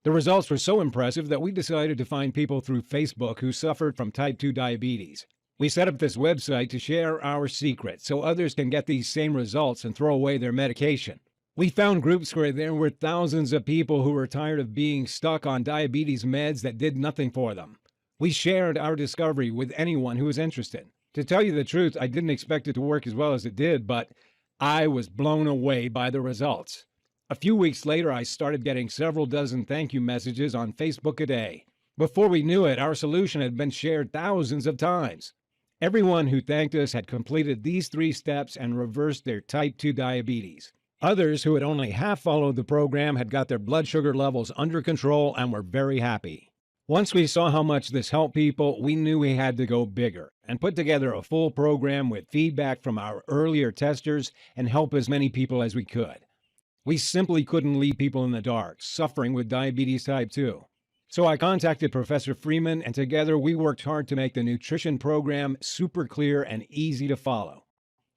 The results were so impressive that we decided to find people through Facebook who suffered from type 2 diabetes. We set up this website to share our secrets so others can get these same results and throw away their medication. We found groups where there were thousands of people who were tired of being stuck on diabetes meds that did nothing for them. We shared our discovery with anyone who was interested. To tell you the truth, I didn't expect it to work as well as it did, but I was blown away by the results. A few weeks later, I started getting several dozen thank you messages on Facebook a day. Before we knew it, our solution had been shared thousands of times. Everyone who thanked us had completed these 3 steps and reversed their type 2 diabetes. Others who had only half followed the program had got their blood sugar levels under control and were very happy. Once we saw how much this helped people, we knew we had to go bigger and put together a full program with feedback from our earlier testers and help as many people as we could. We simply couldn't leave people in the dark, suffering with diabetes type 2. So I contacted Professor Freeman, and together we worked hard to make the nutrition program super clear and easy to follow.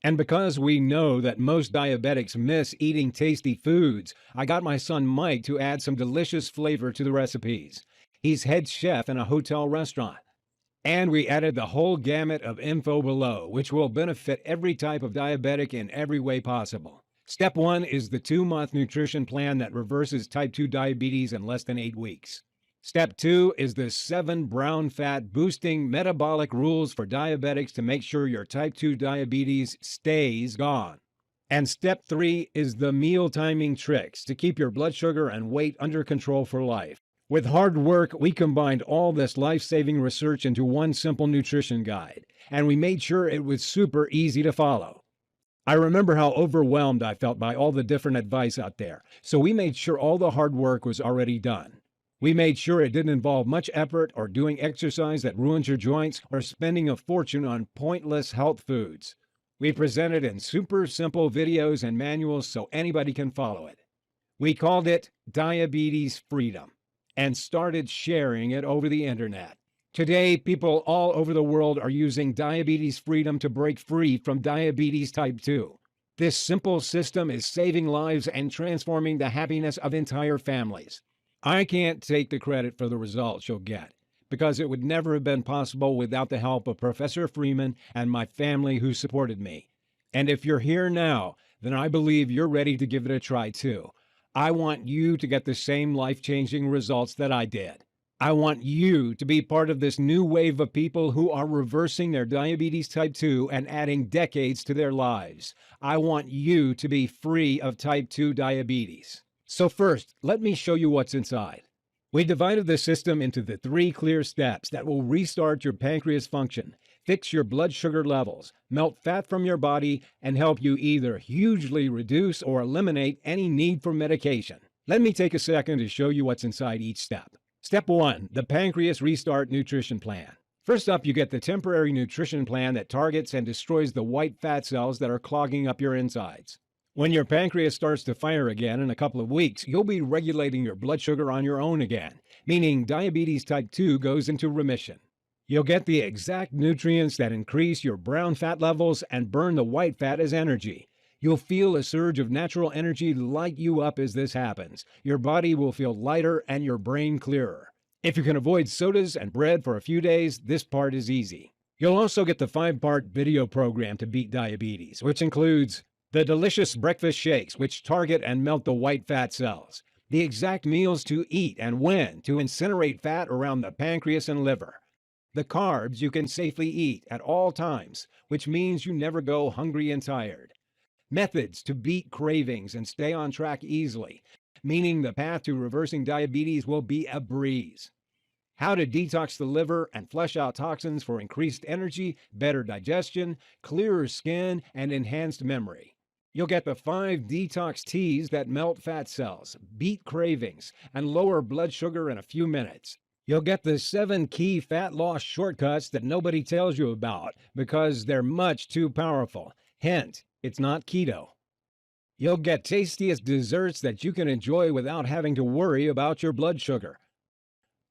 And because we know that most diabetics miss eating tasty foods, I got my son Mike to add some delicious flavor to the recipes. He's head chef in a hotel restaurant. And we added the whole gamut of info below, which will benefit every type of diabetic in every way possible. Step 1 is the 2-month nutrition plan that reverses type 2 diabetes in less than 8 weeks. Step 2 is the 7 brown fat boosting metabolic rules for diabetics to make sure your type 2 diabetes stays gone. And step 3 is the meal timing tricks to keep your blood sugar and weight under control for life. With hard work, we combined all this life-saving research into one simple nutrition guide, and we made sure it was super easy to follow. I remember how overwhelmed I felt by all the different advice out there, so we made sure all the hard work was already done. We made sure it didn't involve much effort or doing exercise that ruins your joints or spending a fortune on pointless health foods. We presented in super simple videos and manuals so anybody can follow it. We called it Diabetes Freedom and started sharing it over the internet. Today, people all over the world are using Diabetes Freedom to break free from diabetes type 2. This simple system is saving lives and transforming the happiness of entire families. I can't take the credit for the results you'll get, because it would never have been possible without the help of Professor Freeman and my family who supported me. And if you're here now, then I believe you're ready to give it a try too. I want you to get the same life-changing results that I did. I want you to be part of this new wave of people who are reversing their diabetes type 2 and adding decades to their lives. I want you to be free of type 2 diabetes. So first, let me show you what's inside. We divided the system into the 3 clear steps that will restart your pancreas function, fix your blood sugar levels, melt fat from your body, and help you either hugely reduce or eliminate any need for medication. Let me take a second to show you what's inside each step. Step 1, the Pancreas Restart Nutrition Plan. First up, you get the temporary nutrition plan that targets and destroys the white fat cells that are clogging up your insides. When your pancreas starts to fire again in a couple of weeks, you'll be regulating your blood sugar on your own again, meaning diabetes type 2 goes into remission. You'll get the exact nutrients that increase your brown fat levels and burn the white fat as energy. You'll feel a surge of natural energy light you up as this happens. Your body will feel lighter and your brain clearer. If you can avoid sodas and bread for a few days, this part is easy. You'll also get the 5-part video program to beat diabetes, which includes the delicious breakfast shakes, which target and melt the white fat cells, the exact meals to eat and when to incinerate fat around the pancreas and liver, the carbs you can safely eat at all times, which means you never go hungry and tired, methods to beat cravings and stay on track easily, meaning the path to reversing diabetes will be a breeze. How to detox the liver and flush out toxins for increased energy, better digestion, clearer skin, and enhanced memory. You'll get the 5 detox teas that melt fat cells, beat cravings, and lower blood sugar in a few minutes. You'll get the 7 key fat loss shortcuts that nobody tells you about because they're much too powerful. Hint, it's not keto. You'll get tastiest desserts that you can enjoy without having to worry about your blood sugar.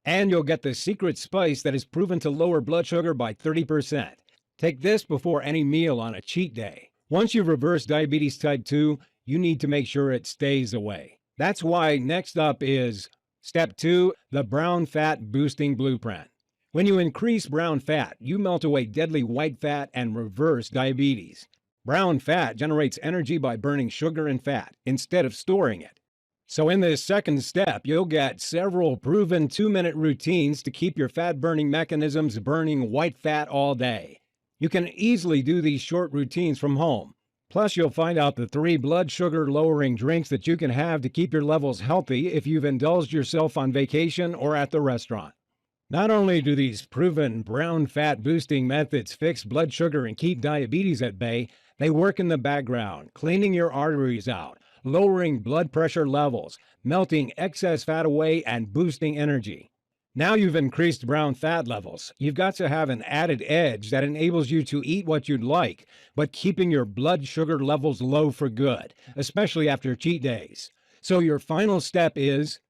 And you'll get the secret spice that is proven to lower blood sugar by 30%. Take this before any meal on a cheat day. Once you've reversed diabetes type 2, you need to make sure it stays away. That's why next up is Step 2, the Brown Fat Boosting Blueprint. When you increase brown fat, you melt away deadly white fat and reverse diabetes. Brown fat generates energy by burning sugar and fat instead of storing it. So in this second step, you'll get several proven 2-minute routines to keep your fat-burning mechanisms burning white fat all day. You can easily do these short routines from home. Plus, you'll find out the 3 blood sugar-lowering drinks that you can have to keep your levels healthy if you've indulged yourself on vacation or at the restaurant. Not only do these proven brown fat-boosting methods fix blood sugar and keep diabetes at bay, they work in the background, cleaning your arteries out, lowering blood pressure levels, melting excess fat away, and boosting energy. Now you've increased brown fat levels. You've got to have an added edge that enables you to eat what you'd like, but keeping your blood sugar levels low for good, especially after cheat days. So your final step is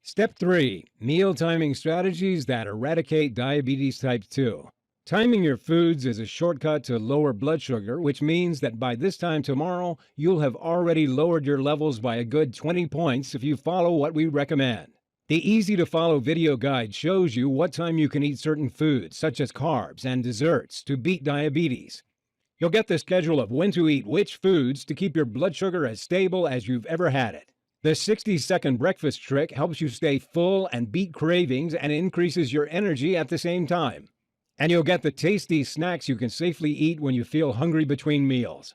Step 3, meal timing strategies that eradicate diabetes type 2. Timing your foods is a shortcut to lower blood sugar, which means that by this time tomorrow, you'll have already lowered your levels by a good 20 points if you follow what we recommend. The easy-to-follow video guide shows you what time you can eat certain foods, such as carbs and desserts, to beat diabetes. You'll get the schedule of when to eat which foods to keep your blood sugar as stable as you've ever had it. The 60-second breakfast trick helps you stay full and beat cravings and increases your energy at the same time. And you'll get the tasty snacks you can safely eat when you feel hungry between meals.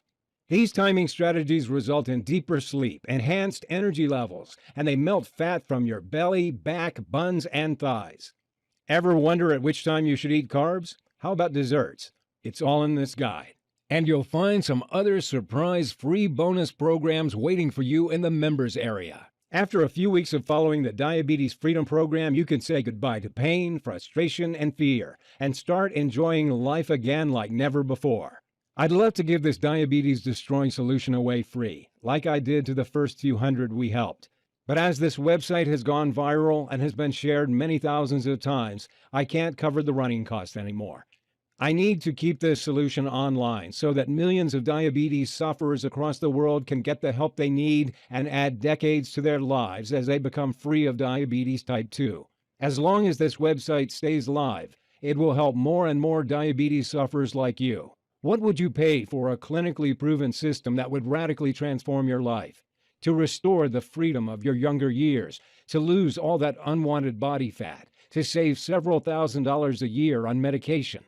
These timing strategies result in deeper sleep, enhanced energy levels, and they melt fat from your belly, back, buns, and thighs. Ever wonder at which time you should eat carbs? How about desserts? It's all in this guide. And you'll find some other surprise free bonus programs waiting for you in the members area. After a few weeks of following the Diabetes Freedom Program, you can say goodbye to pain, frustration, and fear, and start enjoying life again like never before. I'd love to give this diabetes-destroying solution away free, like I did to the first few hundred we helped. But as this website has gone viral and has been shared many thousands of times, I can't cover the running costs anymore. I need to keep this solution online so that millions of diabetes sufferers across the world can get the help they need and add decades to their lives as they become free of diabetes type 2. As long as this website stays live, it will help more and more diabetes sufferers like you. What would you pay for a clinically proven system that would radically transform your life? To restore the freedom of your younger years, to lose all that unwanted body fat, to save several $1,000s a year on medication.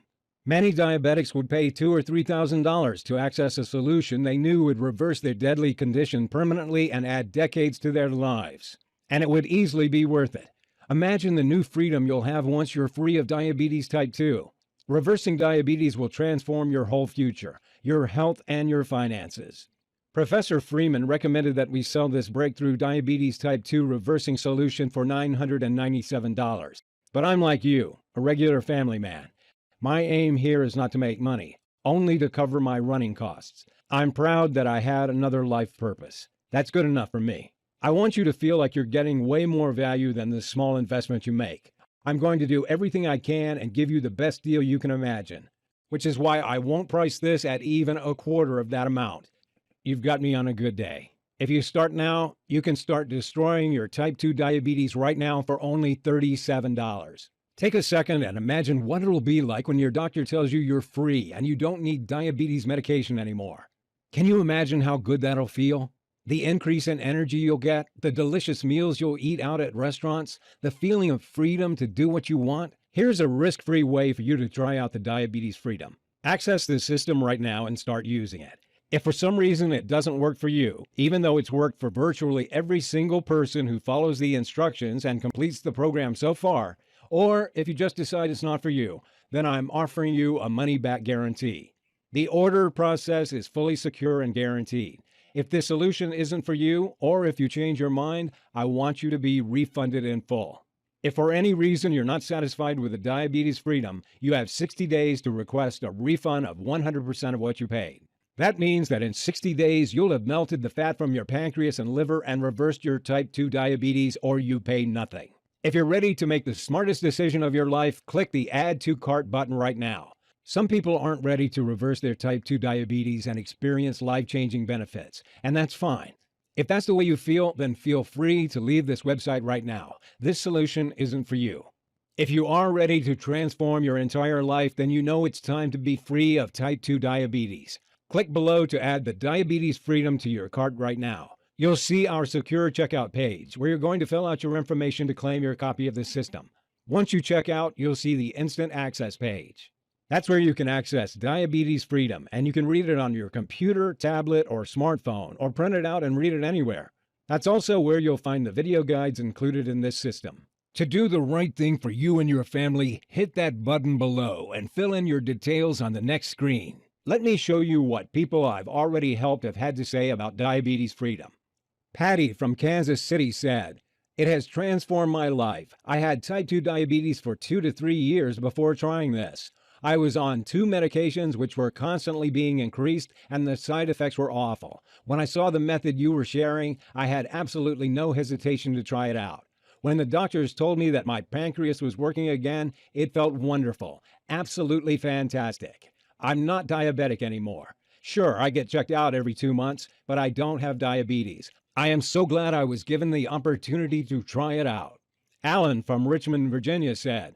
Many diabetics would pay $2,000 or $3,000 to access a solution they knew would reverse their deadly condition permanently and add decades to their lives. And it would easily be worth it. Imagine the new freedom you'll have once you're free of diabetes type 2. Reversing diabetes will transform your whole future, your health, and your finances. Professor Freeman recommended that we sell this breakthrough diabetes type 2 reversing solution for $997. But I'm like you, a regular family man. My aim here is not to make money, only to cover my running costs. I'm proud that I had another life purpose. That's good enough for me. I want you to feel like you're getting way more value than the small investment you make. I'm going to do everything I can and give you the best deal you can imagine, which is why I won't price this at even a quarter of that amount. You've got me on a good day. If you start now, you can start destroying your type 2 diabetes right now for only $37. Take a second and imagine what it'll be like when your doctor tells you you're free and you don't need diabetes medication anymore. Can you imagine how good that'll feel? The increase in energy you'll get, the delicious meals you'll eat out at restaurants, the feeling of freedom to do what you want. Here's a risk-free way for you to try out the diabetes freedom. Access this system right now and start using it. If for some reason it doesn't work for you, even though it's worked for virtually every single person who follows the instructions and completes the program so far, or if you just decide it's not for you, then I'm offering you a money-back guarantee. The order process is fully secure and guaranteed. If this solution isn't for you, or if you change your mind, I want you to be refunded in full. If for any reason you're not satisfied with the diabetes freedom, you have 60 days to request a refund of 100% of what you paid. That means that in 60 days, you'll have melted the fat from your pancreas and liver and reversed your type 2 diabetes, or you pay nothing. If you're ready to make the smartest decision of your life, click the Add to Cart button right now. Some people aren't ready to reverse their type 2 diabetes and experience life-changing benefits, and that's fine. If that's the way you feel, then feel free to leave this website right now. This solution isn't for you. If you are ready to transform your entire life, then you know it's time to be free of type 2 diabetes. Click below to add the diabetes freedom to your cart right now. You'll see our secure checkout page, where you're going to fill out your information to claim your copy of the system. Once you check out, you'll see the instant access page. That's where you can access diabetes freedom, and you can read it on your computer, tablet, or smartphone, or print it out and read it anywhere. That's also where you'll find the video guides included in this system. To do the right thing for you and your family, hit that button below and fill in your details on the next screen. Let me show you what people I've already helped have had to say about diabetes freedom. Patty from Kansas City said, "It has transformed my life. I had type 2 diabetes for 2 to 3 years before trying this. I was on 2 medications which were constantly being increased, and the side effects were awful. When I saw the method you were sharing, I had absolutely no hesitation to try it out. When the doctors told me that my pancreas was working again, it felt wonderful, absolutely fantastic. I'm not diabetic anymore. Sure, I get checked out every 2 months, but I don't have diabetes. I am so glad I was given the opportunity to try it out." Alan from Richmond, Virginia said,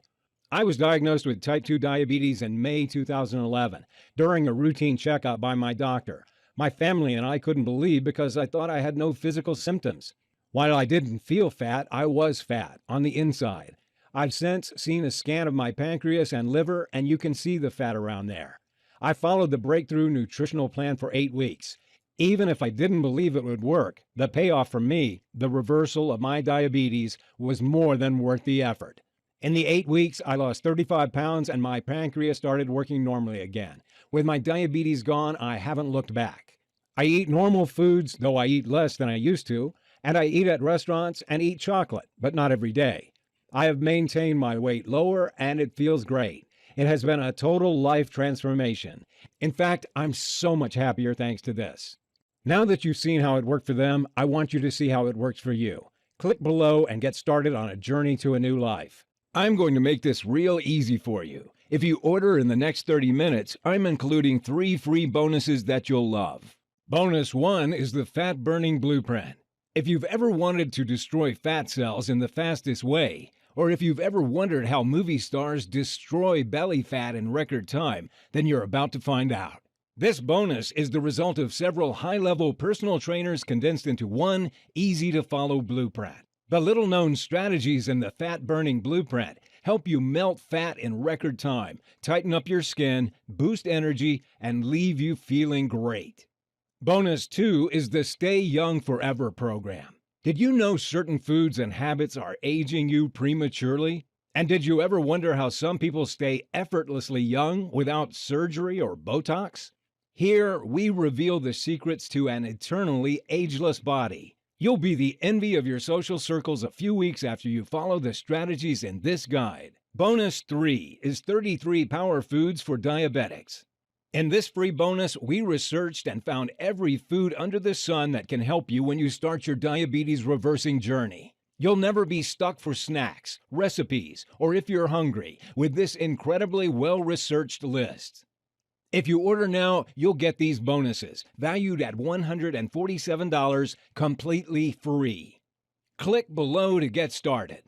"I was diagnosed with type 2 diabetes in May 2011 during a routine checkup by my doctor. My family and I couldn't believe because I thought I had no physical symptoms. While I didn't feel fat, I was fat on the inside. I've since seen a scan of my pancreas and liver, and you can see the fat around there. I followed the breakthrough nutritional plan for 8 weeks. Even if I didn't believe it would work, the payoff for me, the reversal of my diabetes, was more than worth the effort. In the 8 weeks, I lost 35 pounds and my pancreas started working normally again. With my diabetes gone, I haven't looked back. I eat normal foods, though I eat less than I used to, and I eat at restaurants and eat chocolate, but not every day. I have maintained my weight lower and it feels great. It has been a total life transformation. In fact, I'm so much happier thanks to this." Now that you've seen how it worked for them, I want you to see how it works for you. Click below and get started on a journey to a new life. I'm going to make this real easy for you. If you order in the next 30 minutes, I'm including 3 free bonuses that you'll love. Bonus 1 is the Fat Burning Blueprint. If you've ever wanted to destroy fat cells in the fastest way, or if you've ever wondered how movie stars destroy belly fat in record time, then you're about to find out. This bonus is the result of several high-level personal trainers condensed into one easy-to-follow blueprint. The little-known strategies in the fat-burning blueprint help you melt fat in record time, tighten up your skin, boost energy, and leave you feeling great. Bonus 2 is the Stay Young Forever program. Did you know certain foods and habits are aging you prematurely? And did you ever wonder how some people stay effortlessly young without surgery or Botox? Here, we reveal the secrets to an eternally ageless body. You'll be the envy of your social circles a few weeks after you follow the strategies in this guide. Bonus 3 is 33 power foods for diabetics. In this free bonus, we researched and found every food under the sun that can help you when you start your diabetes reversing journey. You'll never be stuck for snacks, recipes, or if you're hungry with this incredibly well-researched list. If you order now, you'll get these bonuses, valued at $147, completely free. Click below to get started.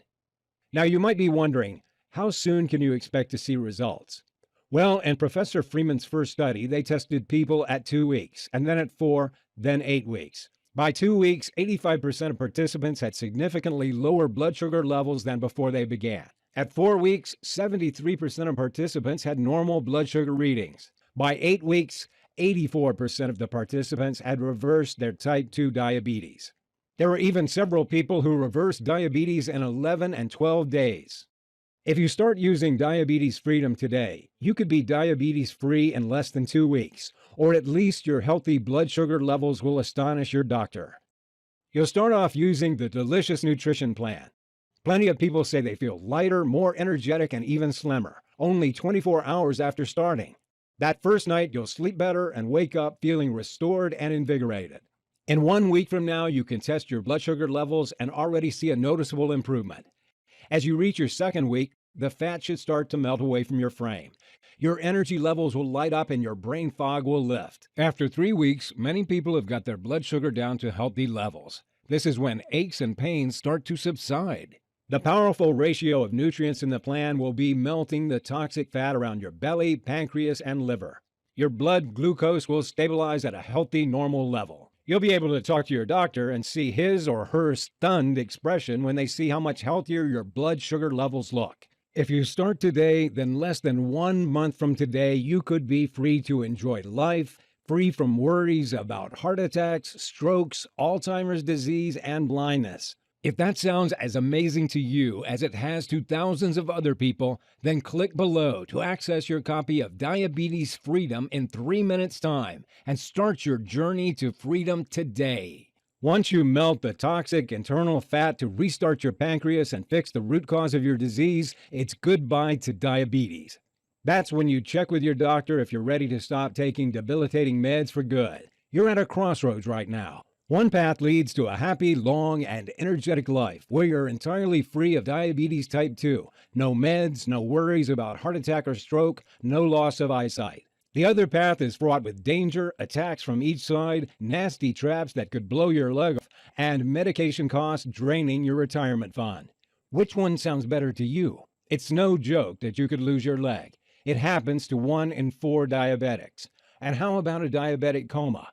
Now you might be wondering, how soon can you expect to see results? Well, in Professor Freeman's first study, they tested people at 2 weeks, and then at 4, then 8 weeks. By 2 weeks, 85% of participants had significantly lower blood sugar levels than before they began. At 4 weeks, 73% of participants had normal blood sugar readings. By 8 weeks, 84% of the participants had reversed their type 2 diabetes. There were even several people who reversed diabetes in 11 and 12 days. If you start using Diabetes Freedom today, you could be diabetes-free in less than 2 weeks, or at least your healthy blood sugar levels will astonish your doctor. You'll start off using the delicious nutrition plan. Plenty of people say they feel lighter, more energetic, and even slimmer, only 24 hours after starting. That first night, you'll sleep better and wake up feeling restored and invigorated. In 1 week from now, you can test your blood sugar levels and already see a noticeable improvement. As you reach your second week, the fat should start to melt away from your frame. Your energy levels will light up and your brain fog will lift. After 3 weeks, many people have got their blood sugar down to healthy levels. This is when aches and pains start to subside. The powerful ratio of nutrients in the plan will be melting the toxic fat around your belly, pancreas, and liver. Your blood glucose will stabilize at a healthy, normal level. You'll be able to talk to your doctor and see his or her stunned expression when they see how much healthier your blood sugar levels look. If you start today, then less than 1 month from today, you could be free to enjoy life, free from worries about heart attacks, strokes, Alzheimer's disease, and blindness. If that sounds as amazing to you as it has to thousands of other people, then click below to access your copy of Diabetes Freedom in 3 minutes' time and start your journey to freedom today. Once you melt the toxic internal fat to restart your pancreas and fix the root cause of your disease, it's goodbye to diabetes. That's when you check with your doctor if you're ready to stop taking debilitating meds for good. You're at a crossroads right now. One path leads to a happy, long, and energetic life where you're entirely free of diabetes type 2. No meds, no worries about heart attack or stroke, no loss of eyesight. The other path is fraught with danger, attacks from each side, nasty traps that could blow your leg off, and medication costs draining your retirement fund. Which one sounds better to you? It's no joke that you could lose your leg. It happens to 1 in 4 diabetics. And how about a diabetic coma?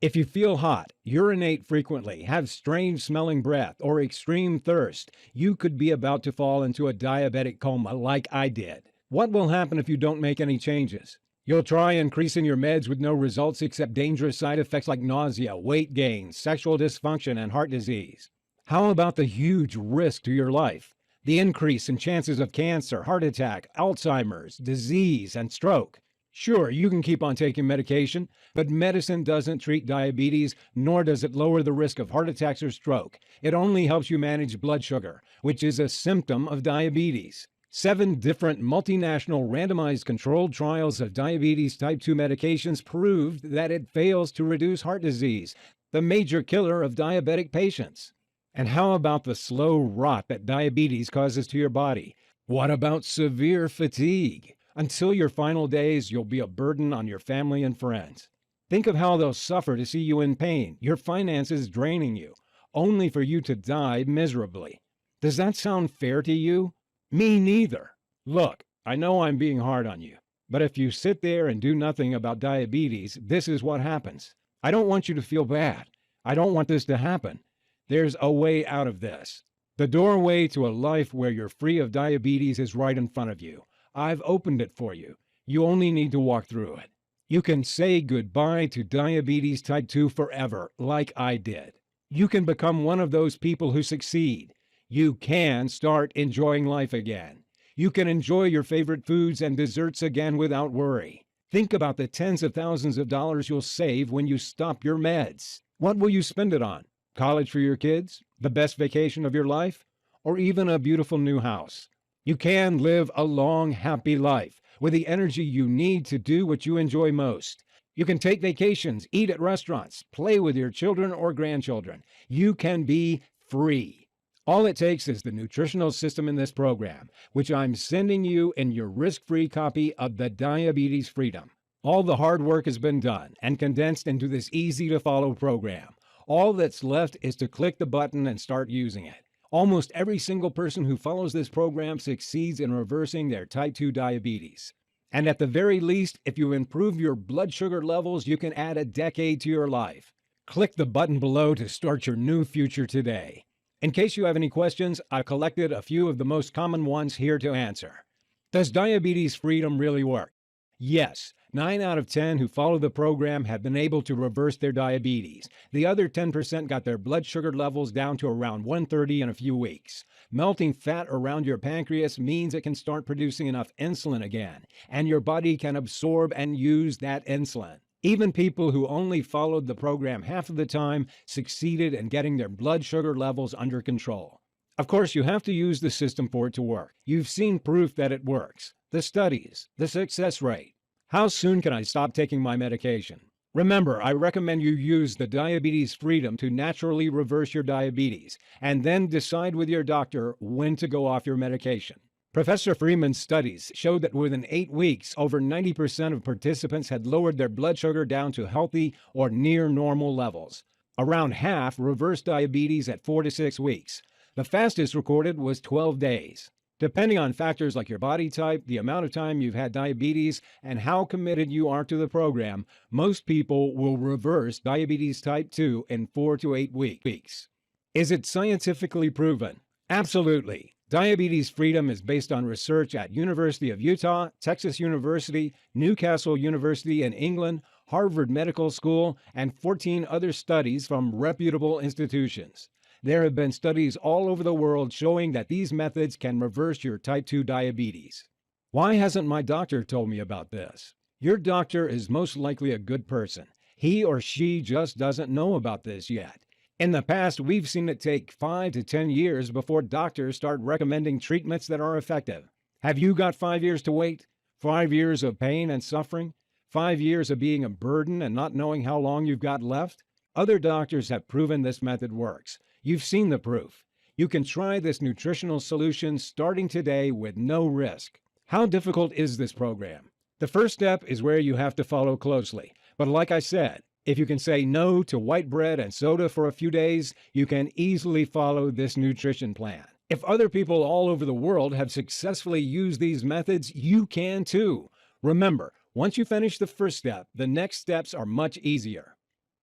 If you feel hot, urinate frequently, have strange smelling breath, or extreme thirst, you could be about to fall into a diabetic coma like I did. What will happen if you don't make any changes? You'll try increasing your meds with no results except dangerous side effects like nausea, weight gain, sexual dysfunction, and heart disease. How about the huge risk to your life? The increase in chances of cancer, heart attack, Alzheimer's, disease, and stroke. Sure, you can keep on taking medication, but medicine doesn't treat diabetes, nor does it lower the risk of heart attacks or stroke. It only helps you manage blood sugar, which is a symptom of diabetes. 7 different multinational randomized controlled trials of diabetes type 2 medications proved that it fails to reduce heart disease, the major killer of diabetic patients. And how about the slow rot that diabetes causes to your body? What about severe fatigue? Until your final days, you'll be a burden on your family and friends. Think of how they'll suffer to see you in pain, your finances draining you, only for you to die miserably. Does that sound fair to you? Me neither. Look, I know I'm being hard on you, but if you sit there and do nothing about diabetes, this is what happens. I don't want you to feel bad. I don't want this to happen. There's a way out of this. The doorway to a life where you're free of diabetes is right in front of you. I've opened it for you. You only need to walk through it. You can say goodbye to diabetes type 2 forever, like I did. You can become one of those people who succeed. You can start enjoying life again. You can enjoy your favorite foods and desserts again without worry. Think about the tens of thousands of dollars you'll save when you stop your meds. What will you spend it on? College for your kids? The best vacation of your life? Or even a beautiful new house? You can live a long, happy life with the energy you need to do what you enjoy most. You can take vacations, eat at restaurants, play with your children or grandchildren. You can be free. All it takes is the nutritional system in this program, which I'm sending you in your risk-free copy of the Diabetes Freedom. All the hard work has been done and condensed into this easy-to-follow program. All that's left is to click the button and start using it. Almost every single person who follows this program succeeds in reversing their type 2 diabetes. And at the very least, if you improve your blood sugar levels, you can add a decade to your life. Click the button below to start your new future today. In case you have any questions, I've collected a few of the most common ones here to answer. Does diabetes freedom really work? Yes. 9 out of 10 who follow the program have been able to reverse their diabetes. The other 10% got their blood sugar levels down to around 130 in a few weeks. Melting fat around your pancreas means it can start producing enough insulin again, and your body can absorb and use that insulin. Even people who only followed the program half of the time succeeded in getting their blood sugar levels under control. Of course, you have to use the system for it to work. You've seen proof that it works. The studies, the success rate. How soon can I stop taking my medication? Remember, I recommend you use the Diabetes Freedom to naturally reverse your diabetes, and then decide with your doctor when to go off your medication. Professor Freeman's studies showed that within 8 weeks, over 90% of participants had lowered their blood sugar down to healthy or near normal levels. Around half reversed diabetes at 4 to 6 weeks. The fastest recorded was 12 days. Depending on factors like your body type, the amount of time you've had diabetes, and how committed you are to the program, most people will reverse diabetes type 2 in 4 to 8 weeks. Is it scientifically proven? Absolutely. Diabetes Freedom is based on research at University of Utah, Texas University, Newcastle University in England, Harvard Medical School, and 14 other studies from reputable institutions. There have been studies all over the world showing that these methods can reverse your type 2 diabetes. Why hasn't my doctor told me about this? Your doctor is most likely a good person. He or she just doesn't know about this yet. In the past, we've seen it take 5 to 10 years before doctors start recommending treatments that are effective. Have you got 5 years to wait? 5 years of pain and suffering? 5 years of being a burden and not knowing how long you've got left? Other doctors have proven this method works. You've seen the proof. You can try this nutritional solution starting today with no risk. How difficult is this program? The first step is where you have to follow closely. But like I said, if you can say no to white bread and soda for a few days, you can easily follow this nutrition plan. If other people all over the world have successfully used these methods, you can too. Remember, once you finish the first step, the next steps are much easier.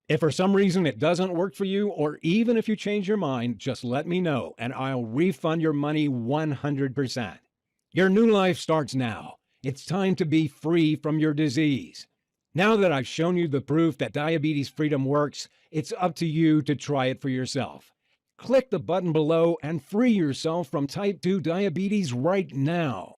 If for some reason it doesn't work for you, or even if you change your mind, just let me know and I'll refund your money 100%. Your new life starts now. It's time to be free from your disease. Now that I've shown you the proof that Diabetes Freedom works, it's up to you to try it for yourself. Click the button below and free yourself from type 2 diabetes right now.